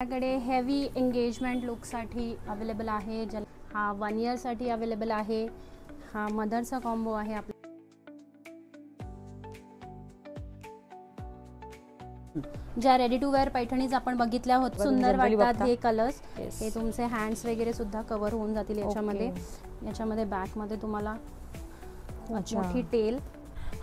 आपल्याकडे heavy engagement लुकसाठी available आहे. हा 1 इयरसाठी अवेलेबल आहे. हा मदरचा कॉम्बो आहे. आपला ज्या रेडी टू वेअर पैठणीज आपण बघितल्या होत्या सुंदर वाटतात हे कलर्स. हे तुमचे हँड्स वगैरे सुद्धा कव्हर होऊन जातील याच्यामध्ये. याच्यामध्ये बॅक मध्ये तुम्हाला मोठी टेल.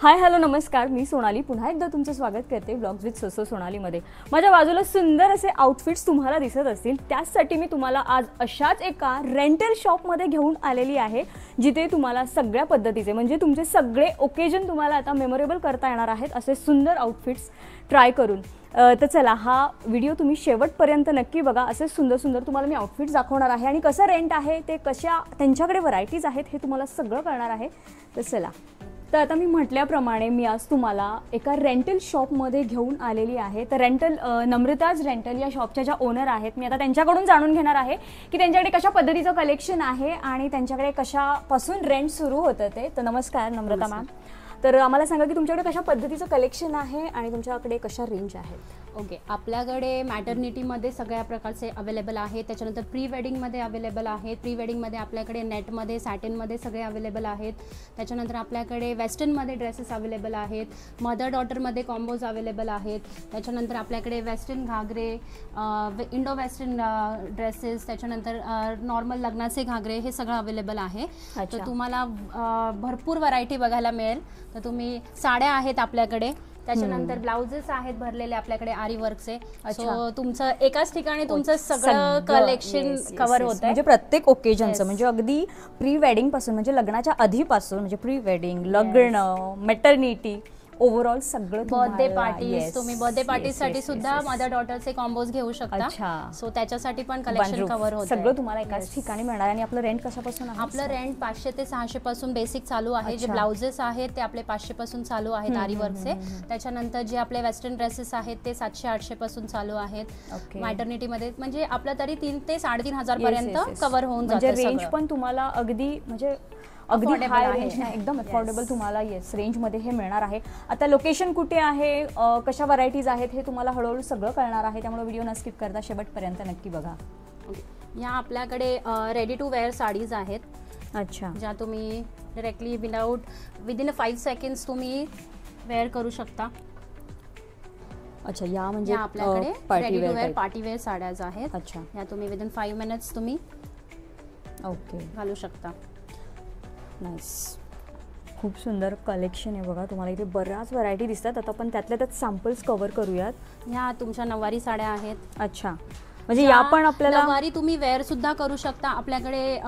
हाय हॅलो नमस्कार, मी सोनाली पुन्हा एकदा तुमचं स्वागत करते व्लॉग्स विथ सोसो सोनालीमध्ये. माझ्या बाजूला सुंदर असे आउटफिट्स तुम्हाला दिसत असतील, त्याचसाठी मी तुम्हाला आज अशाच एका रेंटल शॉपमध्ये घेऊन आलेली आहे, जिथे तुम्हाला सगळ्या पद्धतीचे म्हणजे तुमचे सगळे ओकेजन तुम्हाला आता मेमोरेबल करता येणार आहेत असे सुंदर आउटफिट्स ट्राय करून. तर चला हा व्हिडिओ तुम्ही शेवटपर्यंत नक्की बघा. असे सुंदर सुंदर तुम्हाला मी आउटफिट्स दाखवणार आहे आणि कसं रेंट आहे ते, कशा त्यांच्याकडे व्हरायटीज आहेत हे तुम्हाला सगळं कळणार आहे. तर चला, तर आता मी म्हटल्याप्रमाणे मी आज तुम्हाला एका रेंटल शॉपमध्ये घेऊन आलेली आहे. तर नम्रताज रेंटल या शॉपच्या ज्या ओनर आहेत, मी आता त्यांच्याकडून जाणून घेणार आहे की त्यांच्याकडे कशा पद्धतीचं कलेक्शन आहे आणि त्यांच्याकडे कशापासून रेंट सुरू होतं ते. तर नमस्कार नम्रता मॅम. तर आम्हाला सांगा की तुमच्याकडे कशा पद्धतीचं कलेक्शन आहे आणि तुमच्याकडे कशा रेंज आहेत. ओके, आपल्याकडे मॅटर्निटीमध्ये सगळ्या प्रकारचे अवेलेबल आहेत. त्याच्यानंतर प्री वेडिंगमध्ये अवेलेबल आहेत. प्री वेडिंगमध्ये आपल्याकडे नेटमध्ये सॅटिनमध्ये सगळे अवेलेबल आहेत. त्याच्यानंतर आपल्याकडे वेस्टर्नमध्ये ड्रेसेस अवेलेबल आहेत. मदर डॉटरमध्ये कॉम्बोज अवेलेबल आहेत. त्याच्यानंतर आपल्याकडे वेस्टर्न घागरे, इंडो वेस्टर्न ड्रेसेस, त्याच्यानंतर नॉर्मल लग्नाचे घागरे, हे सगळं अवेलेबल आहे. तर तुम्हाला भरपूर व्हरायटी बघायला मिळेल. तर तुम्ही साड्या आहेत आपल्याकडे, त्याच्यानंतर ब्लाउजेस आहेत भरलेले आपल्याकडे आरी वर्कचे. सो तुमचं एकाच ठिकाणी तुमचं सगळं कलेक्शन कव्हर होतं. म्हणजे प्रत्येक ओकेजनचं, म्हणजे अगदी प्री वेडिंग पासून म्हणजे लग्नाच्या आधीपासून, म्हणजे प्री वेडिंग, लग्न, मॅटर्निटी, ओव्हरऑल सगळं. बर्थडे पार्टीज, तुम्ही बर्थडे पार्टीसाठी सुद्धा मदर डॉटरचे कॉम्बोज घेऊ शकता. सो त्याच्यासाठी पण कलेक्शन कव्हर होतं. सगळं तुम्हाला एकाच ठिकाणी मिळणार. आणि आपलं रेंट कशापासून आहे? आपलं रेंट 500 ते 600 पासून बेसिक चालू आहे. जे ब्लाउजेस आहेत ते आपले 500 पासून चालू आहेत आरी वर्कचे. त्याच्यानंतर जे आपले वेस्टर्न ड्रेसेस आहेत ते 700-800 पासून चालू आहेत. मॅटर्निटीमध्ये म्हणजे आपलं तरी 3 ते 3,500 पर्यंत कव्हर होऊन जातं. रेंज पण तुम्हाला अगदी म्हणजे अगदी हाय रेंज नाही, एकदम अफोर्डेबल तुम्हाला रेंजमध्ये हे मिळणार आहे. आता लोकेशन कुठे आहे, कशा व्हरायटीज आहेत हे तुम्हाला हळूहळू सगळं कळणार आहे. त्यामुळे व्हिडिओ न स्किप करता शेवटपर्यंत नक्की बघा. या आपल्याकडे रेडी टू वेअर साडीज आहेत. अच्छा, ज्या तुम्ही डायरेक्टली विदिन 5 सेकंड्स तुम्ही वेअर करू शकता. अच्छा, या म्हणजे आपल्याकडे ready to wear party wear साड्याज आहेत. अच्छा, या तुम्ही विदिन 5 मिनिट्स तुम्ही घालू शकता. नाईस, खूप सुंदर कलेक्शन आहे बघा. तुम्हाला इथे बऱ्याच व्हरायटी दिसतात. आता आपण त्यातल्या त्यात सॅम्पल्स कव्हर करूयात. ह्या तुमच्या नववारी साड्या आहेत. अच्छा, म्हणजे या पण आपल्याला नववारी तुम्ही वेअर सुद्धा करू शकता. आपल्याकडे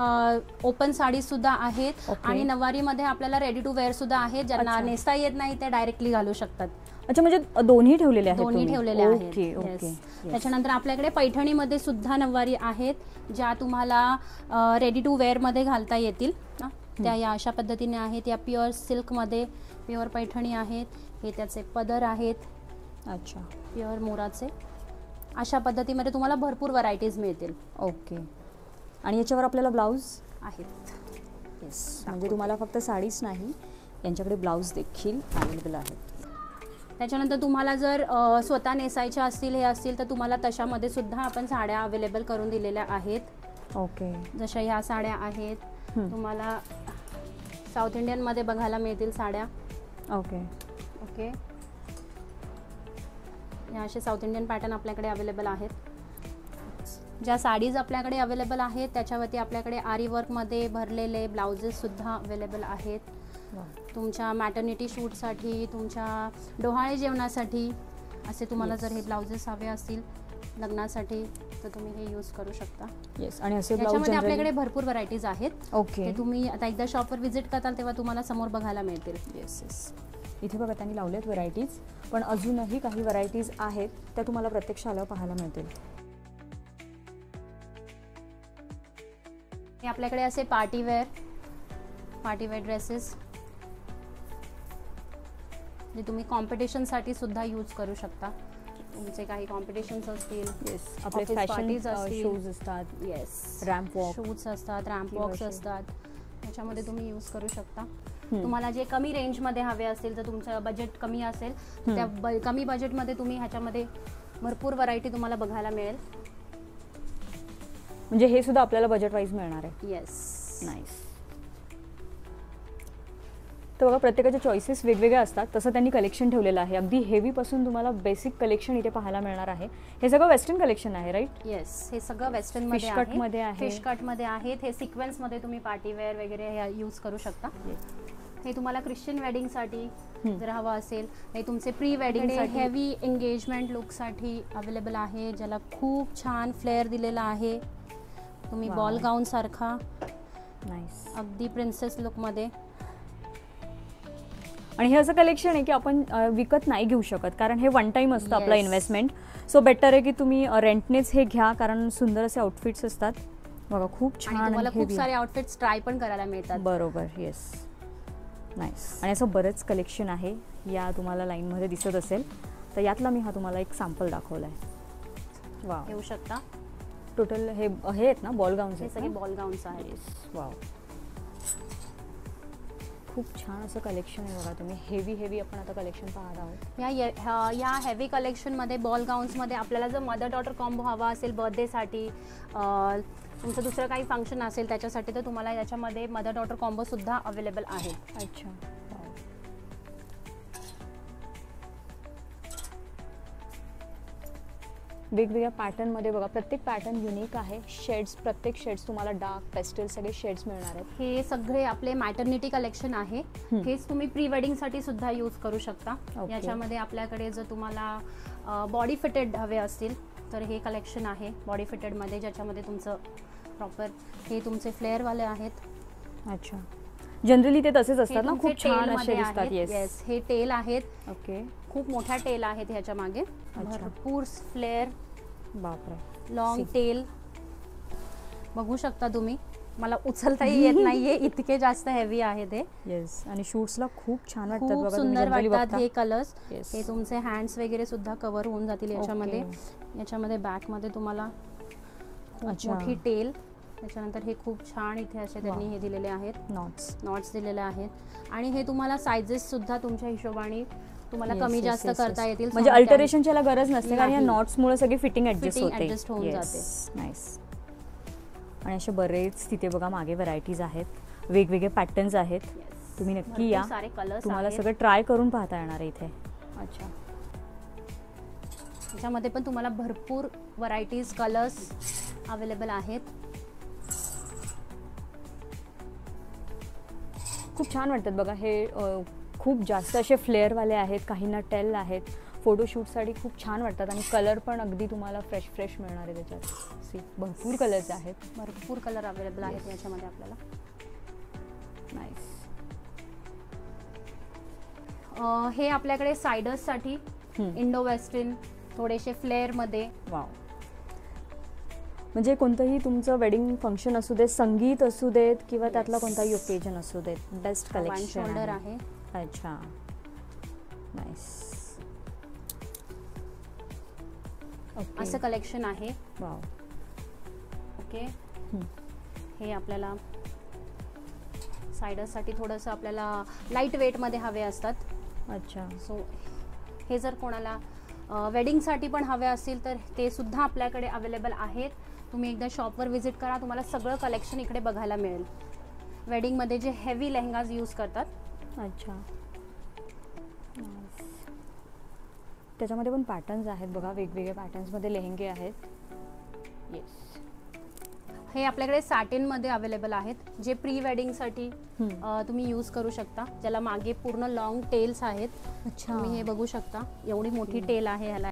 ओपन साडी सुद्धा आहेत आणि नववारीमध्ये आपल्याला रेडी टू वेअर सुद्धा आहेत. ज्यांना नेसता येत नाही ते डायरेक्टली घालू शकतात. अच्छा, म्हणजे दोन्ही ठेवलेले आहेत. दोन्ही ठेवलेले आहेत. त्याच्यानंतर आपल्याकडे पैठणीमध्ये सुद्धा नववारी आहेत, ज्या तुम्हाला रेडी टू वेअर मध्ये घालता येतील. त्या या अशा पद्धतीने आहेत. या प्युअर सिल्कमध्ये प्युअर पैठणी आहेत. हे त्याचे पदर आहेत. अच्छा, प्युअर मोराचे. अशा पद्धतीमध्ये तुम्हाला भरपूर व्हरायटीज मिळतील. ओके, आणि याच्यावर आपल्याला ब्लाऊज आहेत. येस, म्हणजे तुम्हाला फक्त साडीच नाही, यांच्याकडे ब्लाऊज देखील अवेलेबल आहेत. त्याच्यानंतर तुम्हाला जर स्वतः नेसायच्या असतील हे असतील तर तुम्हाला तशामध्ये सुद्धा आपण साड्या अवेलेबल करून दिलेल्या आहेत. ओके, जशा ह्या साड्या आहेत, तुम्हाला साऊथ इंडियन मध्ये बघायला मिळतील साड्या. ओके ओके, या असे साऊथ इंडियन पॅटर्न आपल्याकडे अवेलेबल आहेत. ज्या साडीज आपल्याकडे अवेलेबल आहेत त्याच्यावरती आपल्याकडे आरी वर्कमध्ये भरलेले ब्लाउजेस सुद्धा अवेलेबल आहेत. तुमच्या मॅटर्निटी शूटसाठी, तुमच्या डोहाळे जेवणासाठी असे तुम्हाला जर हे ब्लाउजेस हवे असतील लग्नासाठी तर तुम्ही हे यूज करू शकता. येस, आणि असे याच्यामध्ये आपल्याकडे भरपूर व्हरायटीज आहेत. ओके, तुम्ही आता एकदा शॉपवर व्हिजिट करताल तेव्हा तुम्हाला समोर बघायला मिळतील. येस येस, इथे बघा त्यांनी लावलेत व्हरायटीज, पण अजूनही काही व्हरायटीज आहेत त्या तुम्हाला प्रत्यक्ष आल्यावर पाहायला मिळतील. हे आपल्याकडे असे पार्टी वेअर ड्रेसेस जे तुम्ही कॉम्पिटिशनसाठी सुद्धा यूज करू शकता. तुमचे काही कॉम्पिटिशन्स असतील, आपले फॅशन शूज असतात, रॅम्प वॉक शूज असतात, रॅम्प वॉक्स असतात, त्याच्यामध्ये तुम्ही यूज करू शकता. तुम्हाला जे कमी रेंजमध्ये हवे असतील, तर तुमचं बजेट कमी असेल त्या कमी बजेटमध्ये तुम्ही ह्याच्यामध्ये भरपूर व्हरायटी तुम्हाला बघायला मिळेल. म्हणजे हे सुद्धा आपल्याला बजेट वाईज मिळणार आहे. येस. नाईस. तर बघा प्रत्येकाचे चॉईसेस वेगवेगळे असतात, तसं त्यांनी कलेक्शन ठेवलेलं आहे. अगदी हेवीपासून तुम्हाला बेसिक कलेक्शन इथे पाहायला मिळणार आहे. हे सगळं वेस्टर्न कलेक्शन आहे, राईट? येस, हे सगळं वेस्टर्न मध्ये फिश कटमध्ये आहे. फिश कटमध्ये आहेत. हे सिक्वेन्स मध्ये तुम्ही पार्टी वेअर वगैरे हे यूज करू शकता. हे तुम्हाला ख्रिश्चन वेडिंगसाठी जर हवं असेल, हे तुमचे प्री वेडिंगसाठी हेवी एंगेजमेंट लुकसाठी अवेलेबल आहे, ज्याला खूप छान फ्लेअर दिलेला आहे. तुम्ही बॉल गाऊन सारखा नाईस, अगदी प्रिन्सेस लुकमध्ये. आणि हे असं कलेक्शन आहे की आपण विकत नाही घेऊ शकत, कारण हे वन टाइम असतं आपलं Yes. इन्व्हेस्टमेंट. सो बेटर आहे की तुम्ही रेंटनेच हे घ्या, कारण सुंदर असे आउटफिट्स असतात. बघा खूप आणि छान तुम्हाला आणि खूप heavy. सारे आउटफिट्स ट्राय पण करायला मिळतात. बरोबर. Yes, nice. आणि असं बरंच कलेक्शन आहे या तुम्हाला लाईनमध्ये दिसत असेल. तर यातला मी हा तुम्हाला एक सॅम्पल दाखवला आहे. वा, घेऊ शकता. टोटल हे आहेत ना बॉल गाऊन्स? हे सगळे बॉल गाऊन्स आहेत. वाव, खूप छान असं कलेक्शन आहे. बघा तुम्ही हेवी आपण आता कलेक्शन पाहत आहोत. या हेवी कलेक्शनमध्ये बॉल गाऊन्समध्ये आपल्याला जर मदर डॉटर कॉम्बो हवा असेल बर्थडेसाठी, तुमचं दुसरं काही फंक्शन असेल त्याच्यासाठी, तर तुम्हाला याच्यामध्ये मदर डॉटर कॉम्बो सुद्धा अवेलेबल आहे. अच्छा, वेगवेगळ्या पॅटर्नमध्ये बघा, प्रत्येक पॅटर्न युनिक आहे. शेड्स, प्रत्येक शेड्स तुम्हाला डार्क, पेस्टल सगळे शेड्स मिळणार आहेत. हे सगळे आपले मॅटर्निटी कलेक्शन आहे. हेच तुम्ही प्री वेडिंगसाठी सुद्धा यूज करू शकता. Okay. याच्यामध्ये आपल्याकडे जर तुम्हाला बॉडी फिटेड हवे असतील तर हे कलेक्शन आहे बॉडी फिटेडमध्ये, ज्याच्यामध्ये तुमचं प्रॉपर हे तुमचे फ्लेअरवाले आहेत. अच्छा, जनरली ते तसेच हे असतात ना, तुमचे खूप छान टेलमध्ये असे दिसतात. आहेत. येस, येस, हे टेल आहेत. ओके, खूप मोठ्या टेल आहेत ह्याच्या मागे. भरपूर फ्लेअर, बापरे, लॉंग टेल बघू शकता तुम्ही. मला उचलताही येत नाहीये, इतके जास्त हेवी आहे ते. येस, आणि शूट्सला खूप छान वाटतात. खूप बघा तुम्ही सुंदर जनरली वाटतात बघता. हे कलर्स. Yes. हे तुमचे हँड्स वगैरे सुद्धा कव्हर होऊन जातील याच्यामध्ये. Okay. याच्यामध्ये बॅकमध्ये तुम्हाला खूप अच्छा. मोठी टेल, त्याच्यानंतर हे खूप छान इथे असे त्यांनी हे दिलेले आहेत, नॉट्स दिलेले आहेत. आणि हे तुम्हाला सायझेस सुद्धा तुमच्या हिशोबाने तुम्हाला Yes, कमी yes, जास्त yes, करता yes. येतील. म्हणजे अल्टरेशनची याला गरज नसते, कारण या नाही. नॉट्समुळे सगळी फिटिंग ऍडजस्ट Fitting होते. adjust होऊन जाते. नाईस. आणि असे बरेच तिथे बघा मागे व्हरायटीज आहेत, वेगवेगळे पॅटर्न्स आहेत. तुम्ही नक्की या, सारे कलर्स तुम्हाला सगळं ट्राय करून पाहता येणार आहे इथे. अच्छा, याच्यामध्ये पण तुम्हाला भरपूर व्हरायटीज, कलर्स अवेलेबल आहेत. खूप छान वाटतात बघा हे. खूप जास्त असे फ्लेअरवाले आहेत, काहींना टेल आहेत. फोटोशूटसाठी खूप छान वाटतात, आणि कलर पण अगदी तुम्हाला फ्रेश मिळणार आहे त्याच्यात. सी, भरपूर कलर्स आहेत, भरपूर कलर अवेलेबल आहेत याच्यामध्ये आपल्याला. नाईस. हे आपल्याकडे सायडर्ससाठी इंडो वेस्टर्न थोडेसे फ्लेअरमध्ये. वाव, म्हणजे कोणतंही तुमचं वेडिंग फंक्शन असू देत, संगीत असू देत, किंवा त्यातला कोणताही ओकेजन असू देत, बेस्ट कलेक्शन शोल्डर आहे. अच्छा, नाईस. असं कलेक्शन आहे. Wow, okay. हे आपल्याला सायडर्ससाठी थोडंसं आपल्याला लाईट वेटमध्ये हवे असतात. अच्छा, सो हे जर कोणाला वेडिंगसाठी पण हवे असतील तर ते सुद्धा आपल्याकडे अवेलेबल आहेत. तुम्ही एकदा शॉपवर व्हिजिट करा, तुम्हाला सगळं कलेक्शन इकडे बघायला मिळेल. वेडिंगमध्ये जे हेवी लेहंगाज यूज करतात. अच्छा, त्याच्यामध्ये पण पॅटर्न्स आहेत बघा, वेगवेगळ्या पॅटर्न्समध्ये लेहंगे आहेत. येस, हे आपल्याकडे सॅटिनमध्ये अवेलेबल आहेत, जे प्री वेडिंगसाठी तुम्ही यूज करू शकता, ज्याला मागे पूर्ण लॉंग टेल्स आहेत. अच्छा, तुम्ही हे बघू शकता, एवढी मोठी टेल आहे ह्याला.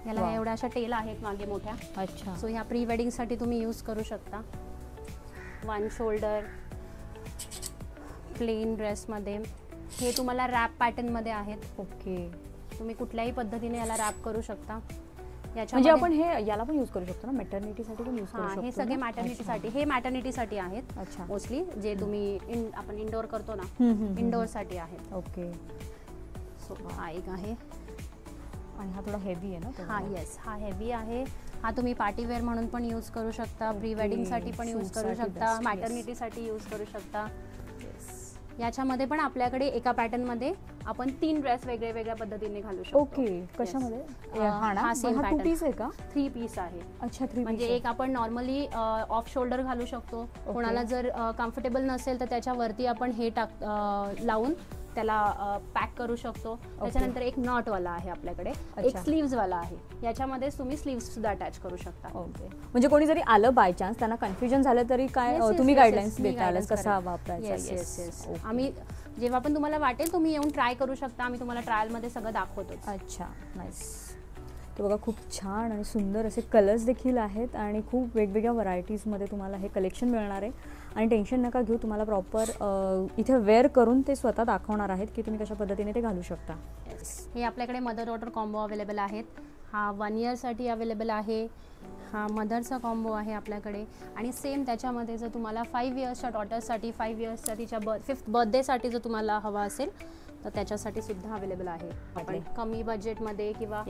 एवढ्या अशा टेल आहेत मागे मोठ्या. अच्छा, सो ह्या प्री वेडिंगसाठी तुम्ही यूज करू शकता. वन शोल्डर प्लेन ड्रेसमध्ये. हे तुम्हाला रॅप पॅटर्नमध्ये आहेत. ओके, तुम्ही कुठल्याही पद्धतीने याला रॅप करू शकता. म्हणजे आपण हे याला पण यूज करू शकतो ना, मॅटर्निटीसाठी पण यूज करू शकतो. हे सगळे मॅटर्निटीसाठी, हे मॅटर्निटीसाठी आहेत. अच्छा, मोस्टली जे तुम्ही आपण इंडोर करतो ना, इंडोर साठी आहेत. ओके. सो हा एक आहे, आणि हा थोडा हेवी आहे ना. हा येस, हा हेवी आहे. हा तुम्ही पार्टी वेअर म्हणून पण यूज करू शकता, प्री वेडिंगसाठी पण यूज करू शकता, मॅटर्निटीसाठी यूज करू शकता. याच्यामध्ये पण आपल्याकडे एका पॅटर्नमध्ये आपण 3 ड्रेस वेगळ्या पद्धतीने घालू शकतो. ओके, कशामध्ये? हा सेम हा 2 पीस आहे का? 3 पीस आहे. अच्छा, 3 म्हणजे एक आपण नॉर्मली ऑफ शोल्डर घालू शकतो. कोणाला जर कम्फर्टेबल नसेल तर त्याच्यावरती आपण हे लावून त्याला पॅक करू शकतो. त्याच्यानंतर एक नॉट वाला आहे आपल्याकडे, एक स्लीव्स वाला आहे. याच्यामध्ये तुम्ही स्लीव्स सुद्धा अटॅच करू शकता. ओके, म्हणजे कोणी जरी आलं बाय चान्स, त्यांना कन्फ्युजन झालं तरी काय तुम्ही गाईडलाईन्स देताल कसा वापरायचा? आम्ही जेव्हा पण तुम्हाला वाटेल तुम्ही येऊन ट्राय करू शकता. आम्ही तुम्हाला ट्रायलमध्ये सगळं दाखवतो. अच्छा, नाईस. तर बघा, खूप छान आणि सुंदर असे कलर्स देखील आहेत आणि खूप वेगवेगळ्या व्हरायटीजमध्ये तुम्हाला हे कलेक्शन मिळणार आहे. आणि टेन्शन नका घेऊ, तुम्हाला प्रॉपर इथे वेअर करून ते स्वतः दाखवणार आहेत की तुम्ही कशा पद्धतीने ते घालू शकता. हे आपल्याकडे मदर डॉटर कॉम्बो अवेलेबल आहेत. हा 1 इयरसाठी अवेलेबल आहे. हा मदरचा कॉम्बो आहे आपल्याकडे. आणि सेम त्याच्यामध्ये जर तुम्हाला 5 इयर्सच्या डॉटर्ससाठी, 5 इयर्ससाठीच्या 5th बर्थडेसाठी जर तुम्हाला हवा असेल तर त्याच्यासाठी सुद्धा अवेलेबल आहे. आपण कमी बजेटमध्ये किंवा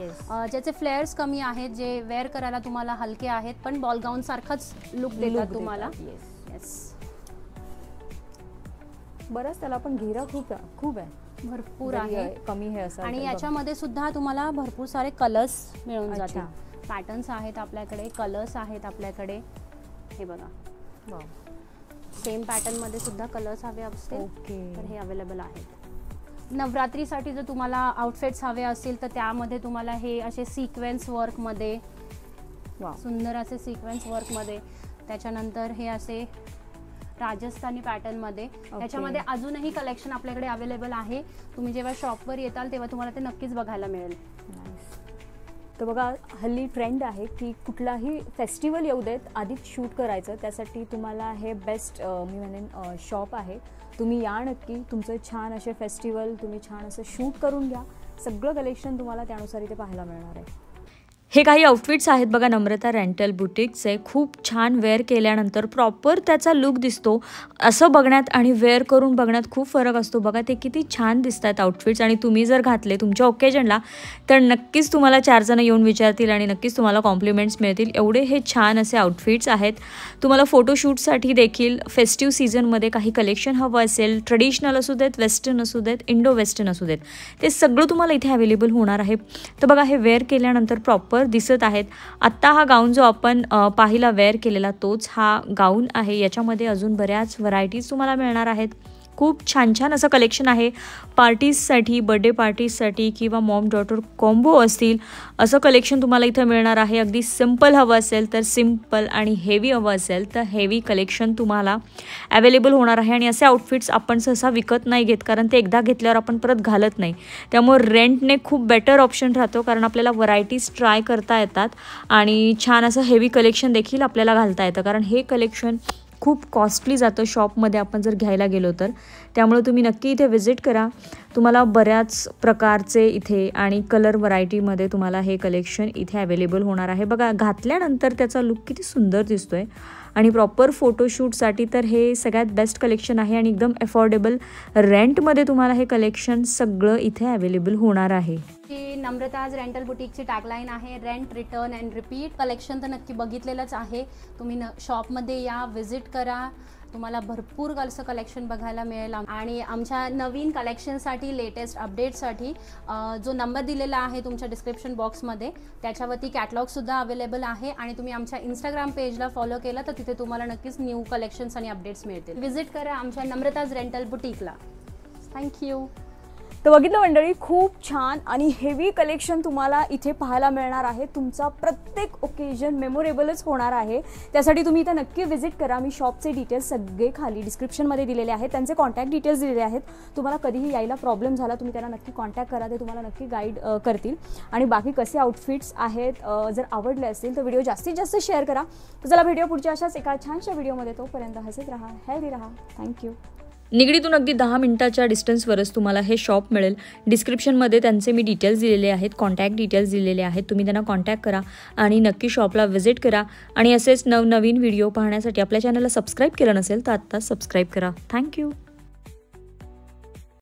ज्याचे फ्लेअर्स कमी आहेत, जे वेअर करायला तुम्हाला हलके आहेत पण बॉल गाऊन सारखंच लुक देतात तुम्हाला. बरंच त्याला पण घेरा खूप आहे, भरपूर आहे, कमी आहे असं. आणि याच्यामध्ये सुद्धा तुम्हाला भरपूर सारे कलर्स मिळून जातील. पॅटर्न्स आहेत आपल्याकडे, कलर्स आहेत आपल्याकडे. हे बघा, सेम पॅटर्न मध्ये सुद्धा कलर्स हवे असतील तर हे अवेलेबल आहेत. नवरात्रीसाठी जर तुम्हाला आउटफिट्स हवे असतील तर त्यामध्ये तुम्हाला हे असे सिक्वेन्स वर्कमध्ये, सुंदर असे सिक्वेन्स वर्कमध्ये. त्याच्यानंतर हे असे राजस्थानी पॅटर्नमध्ये. याच्यामध्ये अजूनही कलेक्शन आपल्याकडे अवेलेबल आहे. तुम्ही जेव्हा शॉपवर येताल तेव्हा तुम्हाला ते नक्कीच बघायला मिळेल. तर बघा, हल्ली ट्रेंड आहे की कुठलाही फेस्टिवल येऊ देत आधीच शूट करायचं. त्यासाठी तुम्हाला हे बेस्ट मी म्हणेन शॉप आहे. तुम्ही या नक्की, तुमचं छान असे फेस्टिवल तुम्ही छान असं शूट करून घ्या. सगळं कलेक्शन तुम्हाला त्यानुसार इथे पाहायला मिळणार आहे. हे काही आउटफिट्स आहेत बघा, नम्रता रेंटल बुटिक्सचे. खूप छान वेअर केल्यानंतर प्रॉपर त्याचा लुक दिसतो. असं बघण्यात आणि वेअर करून बघण्यात खूप फरक असतो. बघा, ते किती छान दिसतात आउटफिट्स. आणि तुम्ही जर घातले तुमच्या ओकेजनला तर नक्कीच तुम्हाला 4 जण येऊन विचारतील आणि नक्कीच तुम्हाला कॉम्प्लिमेंट्स मिळतील. एवढे हे छान असे आउटफिट्स आहेत. तुम्हाला फोटोशूटसाठी देखील फेस्टिव्ह सीझनमध्ये काही कलेक्शन हवं असेल, ट्रेडिशनल असू देत, वेस्टर्न असू देत, इंडो वेस्टर्न असू देत, ते सगळं तुम्हाला इथे अवेलेबल होणार आहे. तर बघा, हे वेअर केल्यानंतर प्रॉपर दिसत आहेत. आत्ता हा गाऊन जो आपण पाहिला वेअर केलेला तोच हा गाऊन आहे. याच्यामध्ये अजून बऱ्याच व्हरायटीज तुम्हाला मिळणार आहेत. खूप छान छान असं कलेक्शन आहे. पार्टीजसाठी, बर्थडे पार्टीजसाठी किंवा मॉम डॉटर कॉम्बो असतील असं कलेक्शन तुम्हाला इथं मिळणार आहे. अगदी सिम्पल हवं असेल तर सिम्पल आणि हेवी हवं असेल तर हेवी कलेक्शन तुम्हाला अवेलेबल होणार आहे. आणि असे आउटफिट्स आपण सहसा विकत नाही घेत, कारण ते एकदा घेतल्यावर आपण परत घालत नाही. त्यामुळे रेंटने खूप बेटर ऑप्शन राहतो, कारण आपल्याला व्हरायटीज ट्राय करता येतात आणि छान असं हेवी कलेक्शन देखील आपल्याला घालता येतं. कारण हे कलेक्शन खूप कॉस्टली जातं शॉपमध्ये आपण जर घ्यायला गेलो तर. त्यामुळे तुम्ही नक्की इथे व्हिजिट करा. तुम्हाला बऱ्याच प्रकारचे इथे आणि कलर व्हरायटीमध्ये तुम्हाला हे कलेक्शन इथे अवेलेबल होणार आहे. बघा, घातल्यानंतर त्याचा लुक किती सुंदर दिसतोय. आणि प्रॉपर फोटोशूटसाठी तर हे सगळ्यात बेस्ट कलेक्शन आहे. आणि एकदम अफोर्डेबल रेंटमध्ये तुम्हाला हे कलेक्शन सगळं इथे अवेलेबल होणार आहे. ही नम्रताज रेंटल बुटीकची टॅगलाईन आहे, rent, return and repeat. Collection तर नक्की बघितलेलंच आहे. तुम्ही शॉपमध्ये या, व्हिजिट करा, तुम्हाला भरपूर असं कलेक्शन बघायला मिळेल. आणि आमच्या नवीन कलेक्शनसाठी, लेटेस्ट अपडेटसाठी जो नंबर दिलेला आहे तुमच्या डिस्क्रिप्शन बॉक्समध्ये, त्याच्यावरती कॅटलॉगसुद्धा अवेलेबल आहे. आणि तुम्ही आमच्या इंस्टाग्राम पेजला फॉलो केलं तर तिथे तुम्हाला नक्कीच न्यू कलेक्शन्स आणि अपडेट्स मिळतील. व्हिजिट करा आमच्या नम्रताज रेंटल बुटीकला. थँक्यू. तर बघितलं मंडळी, खूप छान आणि हेवी कलेक्शन तुम्हाला इथे पाहायला मिळणार आहे. तुमचा प्रत्येक ओकेजन मेमोरेबलच होणार आहे. त्यासाठी तुम्ही इथे नक्की व्हिजिट करा. मी शॉपचे डिटेल्स सगळे खाली डिस्क्रिप्शनमध्ये दिलेले आहेत. त्यांचे कॉन्टॅक्ट डिटेल्स दिलेले आहेत. तुम्हाला कधीही यायला प्रॉब्लेम झाला तुम्ही त्यांना नक्की कॉन्टॅक्ट करा, ते तुम्हाला नक्की गाईड करतील. आणि बाकी कसे आउटफिट्स आहेत जर आवडले असतील तर व्हिडिओ जास्तीत जास्त शेअर करा. तर चला, व्हिडिओ पुढच्या अशाच एका छानशा व्हिडिओमध्ये. तोपर्यंत हसत राहा, हेल्दी राहा. थँक्यू. निगडीतून अगदी 10 मिनिटाच्या डिस्टन्सवरच तुम्हाला हे शॉप मिळेल. डिस्क्रिप्शनमध्ये त्यांचे मी डिटेल्स दिलेले आहेत, कॉन्टॅक्ट डिटेल्स दिलेले आहेत. तुम्ही त्यांना कॉन्टॅक्ट करा आणि नक्की शॉपला व्हिजिट करा. आणि असेच नवनवीन व्हिडिओ पाहण्यासाठी आपल्या चॅनलला सबस्क्राईब केलं नसेल तर आत्ता सबस्क्राईब करा. थँक्यू.